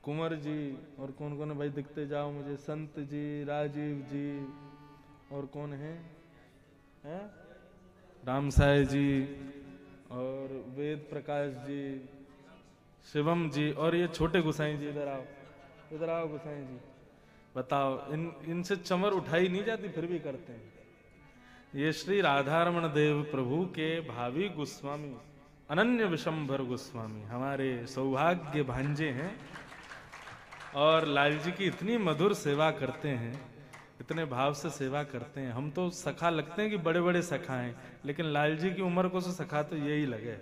कुंवर जी, और कौन कौन है भाई दिखते जाओ मुझे, संत जी, राजीव जी, और कौन है, राम साय जी, और वेद प्रकाश जी, शिवम जी, और ये छोटे गुसाई जी। इधर आओ, इधर आओ गुसाई जी। बताओ, इनसे चमर उठाई नहीं जाती, फिर भी करते हैं। ये श्री राधारमण देव प्रभु के भावी गोस्वामी अनन्य विशंभर गोस्वामी हमारे सौभाग्य भांजे हैं, और लाल जी की इतनी मधुर सेवा करते हैं, इतने भाव से सेवा करते हैं। हम तो सखा लगते हैं कि बड़े बड़े सखा हैं, लेकिन लाल जी की उम्र को सखा तो यही लगे।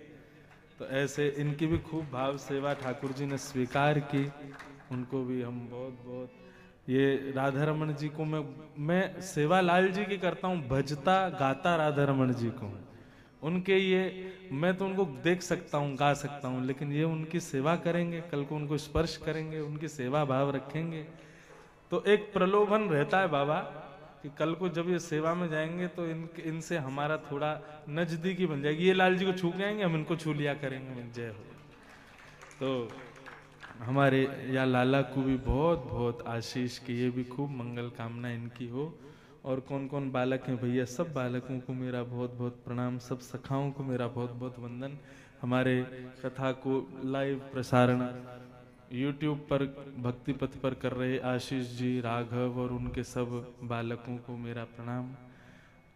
तो ऐसे इनकी भी खूब भाव सेवा ठाकुर जी ने स्वीकार की, उनको भी हम बहुत बहुत, ये राधा रमन जी को मैं सेवा लाल जी की करता हूँ, भजता गाता राधा रमन जी को उनके, ये मैं तो उनको देख सकता हूँ, गा सकता हूँ, लेकिन ये उनकी सेवा करेंगे, कल को उनको स्पर्श करेंगे, उनकी सेवा भाव रखेंगे, तो एक प्रलोभन रहता है बाबा कि कल को जब ये सेवा में जाएंगे तो इनसे हमारा थोड़ा नजदीकी बन जाएगी। ये लाल जी को छू जाएंगे, हम इनको छू लिया करेंगे। जय हो। तो हमारे या लाला को भी बहुत बहुत आशीष की, ये भी खूब मंगल कामना इनकी हो। और कौन कौन बालक हैं भैया, सब बालकों को मेरा बहुत बहुत प्रणाम, सब सखाओं को मेरा बहुत बहुत वंदन। हमारे कथा को लाइव प्रसारण YouTube पर भक्ति पथ पर कर रहे आशीष जी, राघव और उनके सब बालकों को मेरा प्रणाम।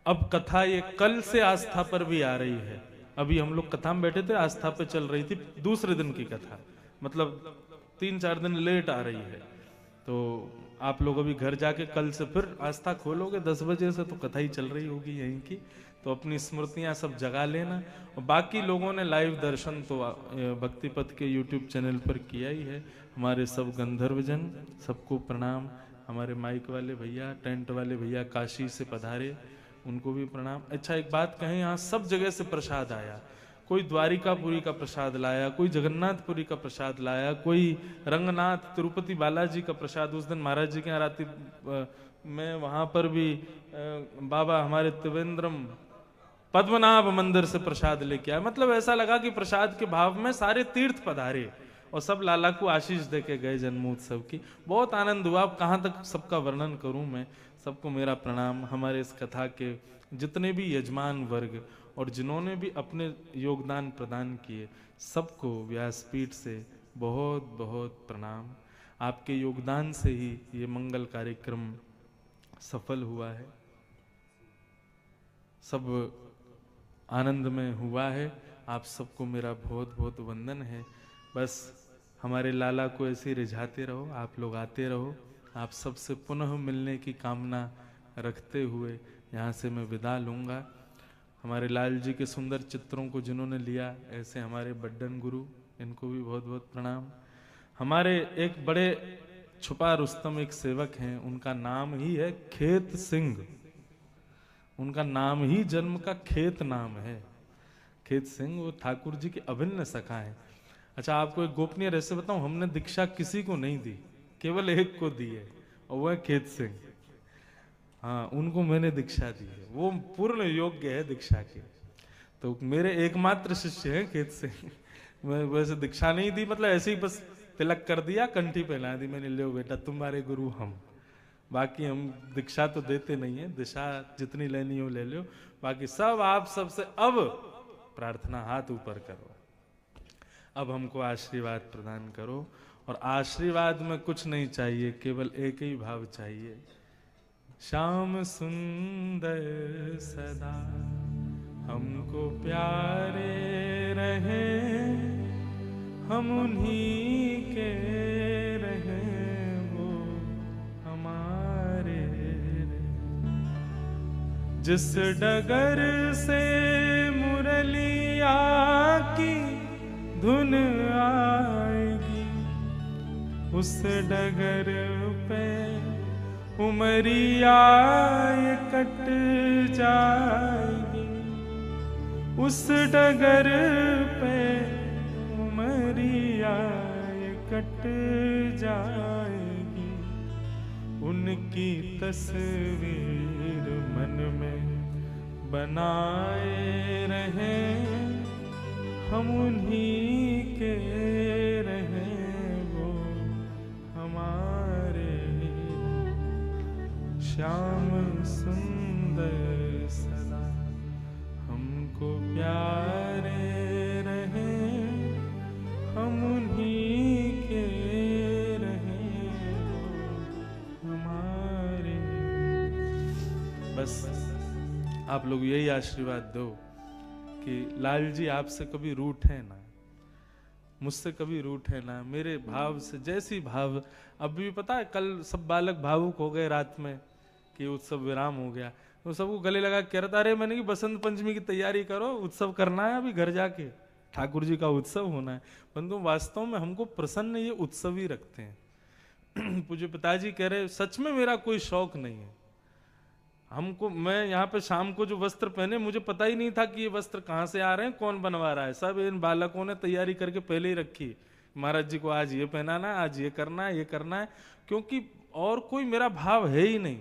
अब कथा ये कल से आस्था पर भी आ रही है। अभी हम लोग कथा में बैठे थे, आस्था पे चल रही थी, दूसरे दिन की कथा, मतलब 3-4 दिन लेट आ रही है। तो आप लोग अभी घर जाके कल से फिर आस्था खोलोगे 10 बजे से, तो कथा ही चल रही होगी यहीं की, तो अपनी स्मृतियां सब जगा लेना। और बाकी लोगों ने लाइव दर्शन तो भक्ति पथ के YouTube चैनल पर किया ही है। हमारे सब गंधर्वजन, सबको प्रणाम। हमारे माइक वाले भैया, टेंट वाले भैया काशी से पधारे, उनको भी प्रणाम। अच्छा, एक बात कहें, यहाँ सब जगह से प्रसाद आया। कोई द्वारिकापुरी का प्रसाद लाया, कोई जगन्नाथपुरी का प्रसाद लाया, कोई रंगनाथ तिरुपति बालाजी का प्रसाद। उस दिन महाराज जी के यहाँ रात्रि में वहां पर भी बाबा हमारे त्रिवेंद्रम पद्मनाभ मंदिर से प्रसाद लेके आया। मतलब ऐसा लगा कि प्रसाद के भाव में सारे तीर्थ पधारे और सब लाला को आशीष दे के गए जन्मोत्सव की। बहुत आनंद हुआ। अब कहाँ तक सबका वर्णन करूं मैं। सबको मेरा प्रणाम। हमारे इस कथा के जितने भी यजमान वर्ग और जिन्होंने भी अपने योगदान प्रदान किए, सबको व्यासपीठ से बहुत बहुत प्रणाम। आपके योगदान से ही ये मंगल कार्यक्रम सफल हुआ है, सब आनंद में हुआ है। आप सबको मेरा बहुत बहुत वंदन है। बस हमारे लाला को ऐसे रिझाते रहो, आप लोग आते रहो। आप सबसे पुनः मिलने की कामना रखते हुए यहाँ से मैं विदा लूँगा। हमारे लाल जी के सुंदर चित्रों को जिन्होंने लिया, ऐसे हमारे बड्डन गुरु, इनको भी बहुत बहुत प्रणाम। हमारे एक बड़े छुपा रुस्तम एक सेवक हैं, उनका नाम ही है खेत सिंह। उनका नाम ही जन्म का खेत नाम है, खेत सिंह। वो ठाकुर जी के अभिन्न सखा है। अच्छा, आपको एक गोपनीय रहस्य बताऊं, हमने दीक्षा किसी को नहीं दी, केवल एक को दी है, और वह है खेत सिंह। हाँ, उनको मैंने दीक्षा दी है, वो पूर्ण योग्य है दीक्षा के। तो मेरे एकमात्र शिष्य हैं खेत सिंह। मैं वैसे दीक्षा नहीं दी, मतलब ऐसे ही बस तिलक कर दिया, कंठी पहना दी मैंने, लो बेटा तुम्हारे गुरु हम। बाकी हम दीक्षा तो देते नहीं है, दिशा जितनी लेनी हो ले लो। बाकी सब आप सबसे अब प्रार्थना, हाथ ऊपर करो, अब हमको आशीर्वाद प्रदान करो। और आशीर्वाद में कुछ नहीं चाहिए, केवल एक ही भाव चाहिए, श्याम सुंदर सदा हमको प्यारे रहे, हम उन्हीं के रहे, वो हमारे। जिस डगर से मुरलिया की धुन आएगी, उस डगर पे उमरिया कट जाएगी, उस डगर पे उमरिया कट जाएगी। उनकी तस्वीर मन में बनाए रहें, हम उन्हीं के रहें, वो श्याम सुंदर सदा हमको प्यारे रहे, हम उन्हीं के रहे हमारे। बस आप लोग यही आशीर्वाद दो कि लाल जी आपसे कभी रूठे ना, मुझसे कभी रूठे ना, मेरे भाव से जैसी भाव। अब भी पता है कल सब बालक भावुक हो गए रात में कि उत्सव विराम हो गया, तो सबको गले लगा कह रहा था अरे मैंने कि बसंत पंचमी की तैयारी करो, उत्सव करना है अभी घर जाके, ठाकुर जी का उत्सव होना है। परंतु वास्तव में हमको प्रसन्न ये उत्सव ही रखते हैं। पूज्य पिताजी कह रहे सच में मेरा कोई शौक नहीं है हमको, मैं यहाँ पे शाम को जो वस्त्र पहने मुझे पता ही नहीं था कि ये वस्त्र कहाँ से आ रहे हैं, कौन बनवा रहा है, सब इन बालकों ने तैयारी करके पहले ही रखी। महाराज जी को आज ये पहनाना, आज ये करना है, ये करना है, क्योंकि और कोई मेरा भाव है ही नहीं।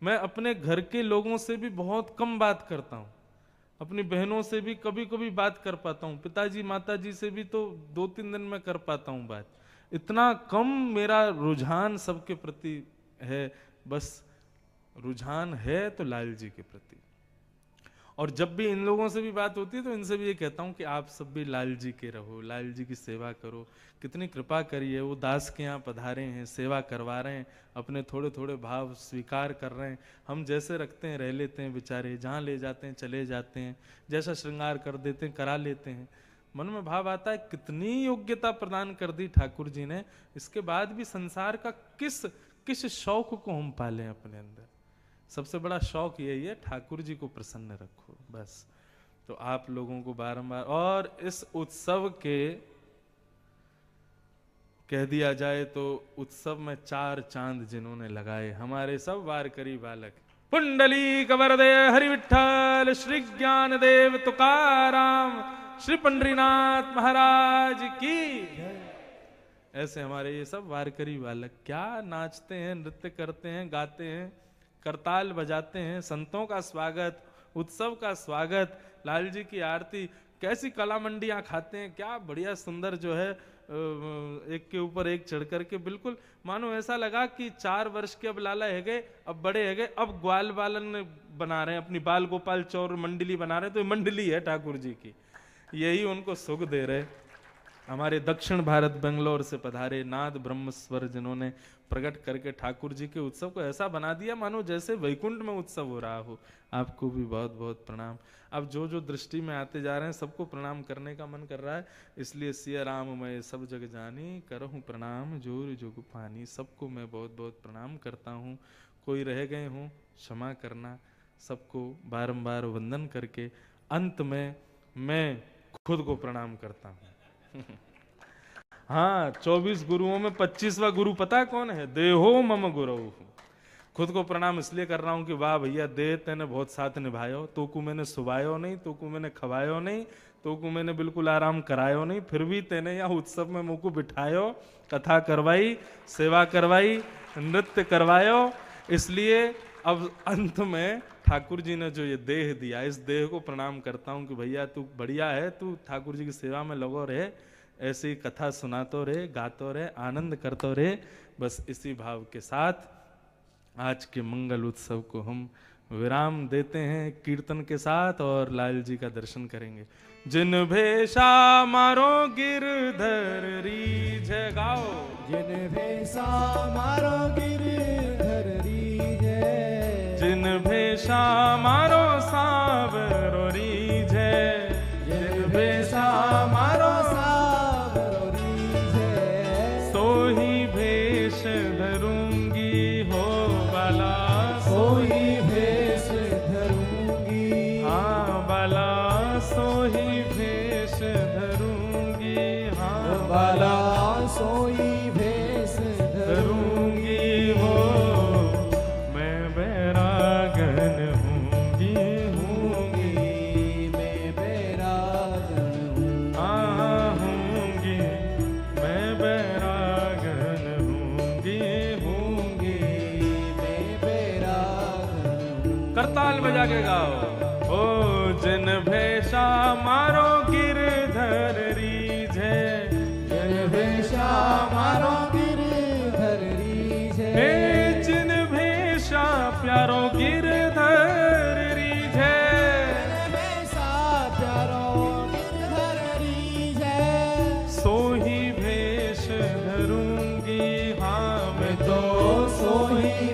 मैं अपने घर के लोगों से भी बहुत कम बात करता हूँ, अपनी बहनों से भी कभी कभी बात कर पाता हूँ, पिताजी माता जी से भी तो 2-3 दिन में कर पाता हूँ बात। इतना कम मेरा रुझान सबके प्रति है, बस रुझान है तो लाल जी के प्रति। और जब भी इन लोगों से भी बात होती है तो इनसे भी ये कहता हूँ कि आप सब भी लाल जी के रहो, लाल जी की सेवा करो, कितनी कृपा करिए, वो दास के यहाँ पधारे हैं, सेवा करवा रहे हैं, अपने थोड़े थोड़े भाव स्वीकार कर रहे हैं, हम जैसे रखते हैं रह लेते हैं बेचारे, जहाँ ले जाते हैं चले जाते हैं, जैसा श्रृंगार कर देते हैं करा लेते हैं। मन में भाव आता है कितनी योग्यता प्रदान कर दी ठाकुर जी ने, इसके बाद भी संसार का किस शौक को हम पालें अपने अंदर। सबसे बड़ा शौक यही है ठाकुर जी को प्रसन्न रखो बस। तो आप लोगों को बारंबार, और इस उत्सव के कह दिया जाए तो उत्सव में 4 चांद जिन्होंने लगाए हमारे सब वारकरी बालक, पुंडली कवरदे हरि विठ्ठल, श्री ज्ञान देव तुकाराम, श्री पंडरीनाथ महाराज की। ऐसे हमारे ये सब वारकरी बालक क्या नाचते हैं, नृत्य करते हैं, गाते हैं, करताल बजाते हैं, संतों का स्वागत, उत्सव का स्वागत, लाल जी की आरती, कैसी कला मंडियां खाते हैं, क्या बढ़िया सुंदर जो है एक के ऊपर एक चढ़ करके, बिल्कुल मानो ऐसा लगा कि 4 वर्ष के अब लाला है गए, अब बड़े है गए, अब ग्वाल बालन बना रहे हैं, अपनी बाल गोपाल चौर मंडली बना रहे हैं, तो ये मंडली है ठाकुर जी की, यही उनको सुख दे रहे। हमारे दक्षिण भारत बेंगलोर से पधारे नाद ब्रह्मस्वर जिन्होंने प्रकट करके ठाकुर जी के उत्सव को ऐसा बना दिया मानो जैसे वैकुंठ में उत्सव हो रहा हो, आपको भी बहुत बहुत प्रणाम। अब जो जो दृष्टि में आते जा रहे हैं सबको प्रणाम करने का मन कर रहा है, इसलिए सिया राम मैं सब जग जानी, करहूँ प्रणाम जोर जोग पानी। सबको मैं बहुत बहुत प्रणाम करता हूँ, कोई रह गए हूँ क्षमा करना, सबको बारंबार वंदन करके अंत में मैं खुद को प्रणाम करता हूँ। हाँ, 24 गुरुओं में 25वां गुरु पता है कौन है? देहो मम गुरु। खुद को प्रणाम इसलिए कर रहा हूँ कि वाह भैया दे तेने बहुत साथ निभायो, तो को मैंने सुभायो नहीं, तो को मैंने खवायो नहीं, तो को मैंने बिल्कुल आराम करायो नहीं, फिर भी तेने यहाँ उत्सव में मुझको बिठायो, कथा करवाई, सेवा करवाई, नृत्य करवायो। इसलिए अब अंत में ठाकुर जी ने जो ये देह दिया, इस देह को प्रणाम करता हूँ कि भैया तू बढ़िया है, तू ठाकुर जी की सेवा में लगो रहे, ऐसी कथा सुनातो रहे, गातो रहे, आनंद करतो रहे। बस इसी भाव के साथ आज के मंगल उत्सव को हम विराम देते हैं कीर्तन के साथ और लाल जी का दर्शन करेंगे। जिन भेषा मारो गिरधर रीझ गाओ, जिन भेषा मारो गिरधर रीझ, जिन भेषा मारो सावरो रीझ, जिन भेषा मारो सावरो रीझ, सोही भेष धरूंगी हो बाला, सोही भेष धरूंगी, हाँ बाला सोही भेष धरूंगी, हाँ बाला सोही भेष धरूंगी हो, मैं बैरागन हूँगी, मैं बैरागन हूँ, हाँ हूँगी, मैं बैरागन हूँगी, मैं बैरागन हूँ। करताल बजा के गाओ। ओ जिन भेषा मारो गिरधर रीझे, जिन भेषा मारो गिरधर रीझ, हे जिन भेषा सोई